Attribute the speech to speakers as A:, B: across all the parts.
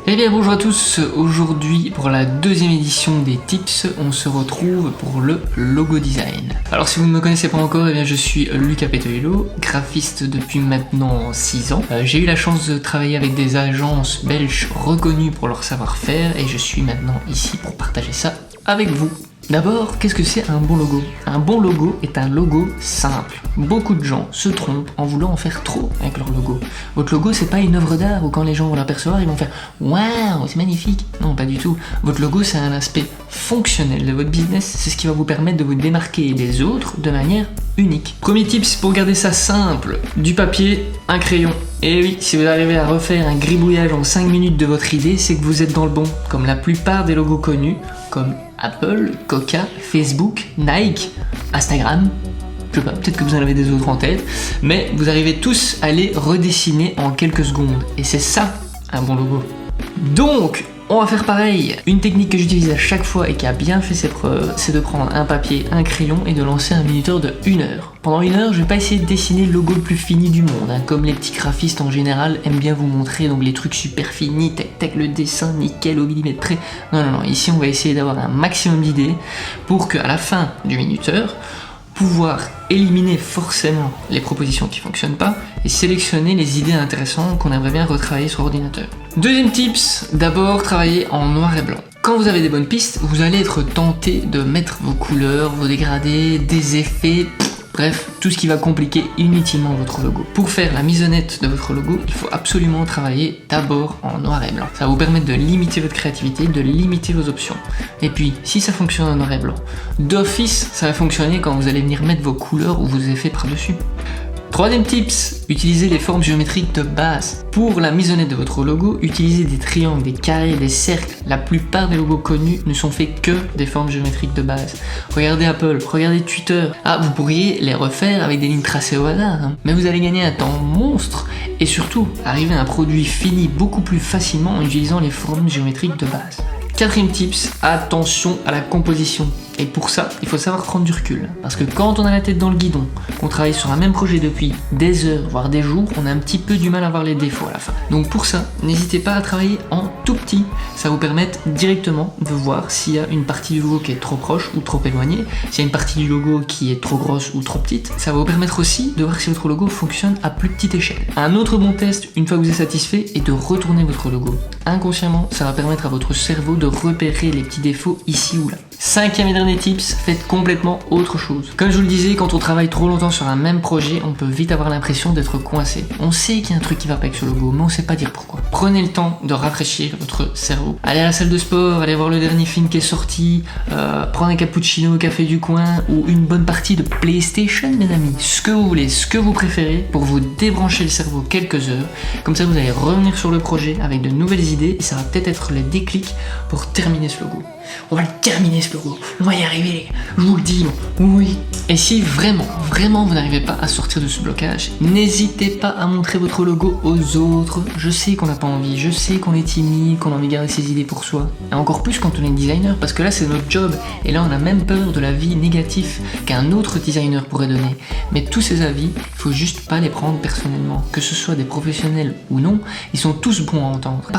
A: Eh bien bonjour à tous, aujourd'hui pour la deuxième édition des tips, on se retrouve pour le logo design. Alors si vous ne me connaissez pas encore, eh bien je suis Lucas Petoilo, graphiste depuis maintenant 6 ans. J'ai eu la chance de travailler avec des agences belges reconnues pour leur savoir-faire et je suis maintenant ici pour partager ça avec vous. D'abord, qu'est-ce que c'est un bon logo? Un bon logo est un logo simple. Beaucoup de gens se trompent en voulant en faire trop avec leur logo. Votre logo, c'est pas une œuvre d'art où quand les gens vont l'apercevoir, ils vont faire « Waouh, c'est magnifique !» Non, pas du tout. Votre logo, c'est un aspect fonctionnel de votre business. C'est ce qui va vous permettre de vous démarquer des autres de manière unique. Premier tips pour garder ça simple, du papier, un crayon. Et oui, si vous arrivez à refaire un gribouillage en 5 minutes de votre idée, c'est que vous êtes dans le bon. Comme la plupart des logos connus, comme Apple, Coca, Facebook, Nike, Instagram, je sais pas, peut-être que vous en avez des autres en tête, mais vous arrivez tous à les redessiner en quelques secondes. Et c'est ça, un bon logo. Donc, on va faire pareil. Une technique que j'utilise à chaque fois et qui a bien fait ses preuves, c'est de prendre un papier, un crayon et de lancer un minuteur de 1 heure. Pendant 1 heure, je vais pas essayer de dessiner le logo le plus fini du monde, hein, comme les petits graphistes en général aiment bien vous montrer, donc les trucs super finis, tac, le dessin nickel au millimètre près. Non, ici on va essayer d'avoir un maximum d'idées pour qu'à la fin du minuteur, pouvoir éliminer forcément les propositions qui fonctionnent pas et sélectionner les idées intéressantes qu'on aimerait bien retravailler sur ordinateur. Deuxième tips, d'abord travailler en noir et blanc. Quand vous avez des bonnes pistes, vous allez être tenté de mettre vos couleurs, vos dégradés, des effets, bref, tout ce qui va compliquer inutilement votre logo. Pour faire la mise en nette de votre logo, il faut absolument travailler d'abord en noir et blanc. Ça va vous permettre de limiter votre créativité, de limiter vos options. Et puis, si ça fonctionne en noir et blanc, d'office, ça va fonctionner quand vous allez venir mettre vos couleurs ou vos effets par-dessus. Troisième tips, utilisez les formes géométriques de base. Pour la mise en nette de votre logo, utilisez des triangles, des carrés, des cercles. La plupart des logos connus ne sont faits que des formes géométriques de base. Regardez Apple, regardez Twitter. Ah, vous pourriez les refaire avec des lignes tracées au hasard, hein. Mais vous allez gagner un temps monstre et surtout arriver à un produit fini beaucoup plus facilement en utilisant les formes géométriques de base. Quatrième tips, attention à la composition. Et pour ça, il faut savoir prendre du recul. Parce que quand on a la tête dans le guidon, qu'on travaille sur un même projet depuis des heures, voire des jours, on a un petit peu du mal à voir les défauts à la fin. Donc pour ça, n'hésitez pas à travailler en tout petit. Ça va vous permettre directement de voir s'il y a une partie du logo qui est trop proche ou trop éloignée, s'il y a une partie du logo qui est trop grosse ou trop petite. Ça va vous permettre aussi de voir si votre logo fonctionne à plus petite échelle. Un autre bon test, une fois que vous êtes satisfait, est de retourner votre logo. Inconsciemment, ça va permettre à votre cerveau de repérer les petits défauts ici ou là. Cinquième et dernier tips, faites complètement autre chose. Comme je vous le disais, quand on travaille trop longtemps sur un même projet, on peut vite avoir l'impression d'être coincé. On sait qu'il y a un truc qui va pas avec ce logo, mais on sait pas dire pourquoi. Prenez le temps de rafraîchir votre cerveau. Allez à la salle de sport, allez voir le dernier film qui est sorti, prendre un cappuccino au café du coin ou une bonne partie de PlayStation, mes amis. Ce que vous voulez, ce que vous préférez pour vous débrancher le cerveau quelques heures. Comme ça, vous allez revenir sur le projet avec de nouvelles idées et ça va peut-être être le déclic pour terminer ce logo. On va le terminer ce logo, on va y arriver les gars, je vous le dis, oui. Et si vraiment vous n'arrivez pas à sortir de ce blocage, n'hésitez pas à montrer votre logo aux autres. Je sais qu'on n'a pas envie, je sais qu'on est timide, qu'on a envie de garder ses idées pour soi. Et encore plus quand on est designer, parce que là c'est notre job, et là on a même peur de l'avis négatif qu'un autre designer pourrait donner. Mais tous ces avis, il faut juste pas les prendre personnellement. Que ce soit des professionnels ou non, ils sont tous bons à entendre.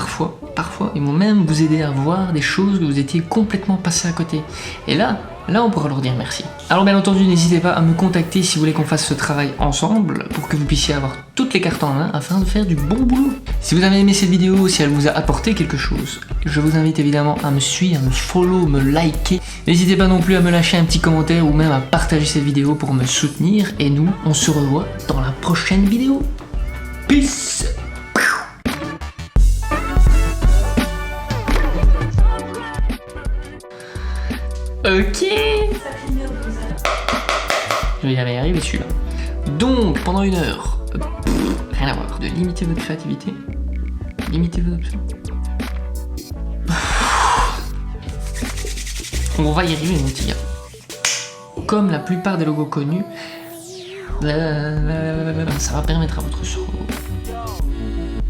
A: Parfois, ils vont même vous aider à voir des choses que vous étiez complètement passé à côté. Et là on pourra leur dire merci. Alors bien entendu, n'hésitez pas à me contacter si vous voulez qu'on fasse ce travail ensemble pour que vous puissiez avoir toutes les cartes en main afin de faire du bon boulot. Si vous avez aimé cette vidéo, si elle vous a apporté quelque chose, je vous invite évidemment à me suivre, à me follow, me liker. N'hésitez pas non plus à me lâcher un petit commentaire ou même à partager cette vidéo pour me soutenir. Et nous, on se revoit dans la prochaine vidéo. Peace. Ok. Je vais y arriver celui-là. Donc, pendant 1 heure, rien à voir, de limiter votre créativité, limiter vos options. On va y arriver, mon petit gars. Comme la plupart des logos connus, ça va permettre à votre cerveau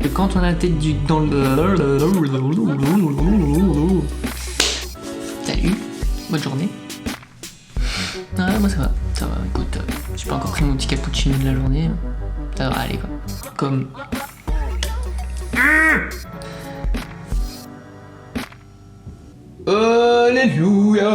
A: que quand on a la tête dans le... Salut. Bonne journée. Ah, moi ça va, écoute, j'ai pas encore pris mon petit cappuccino de la journée, ça va aller quoi. Comme... Alléluia.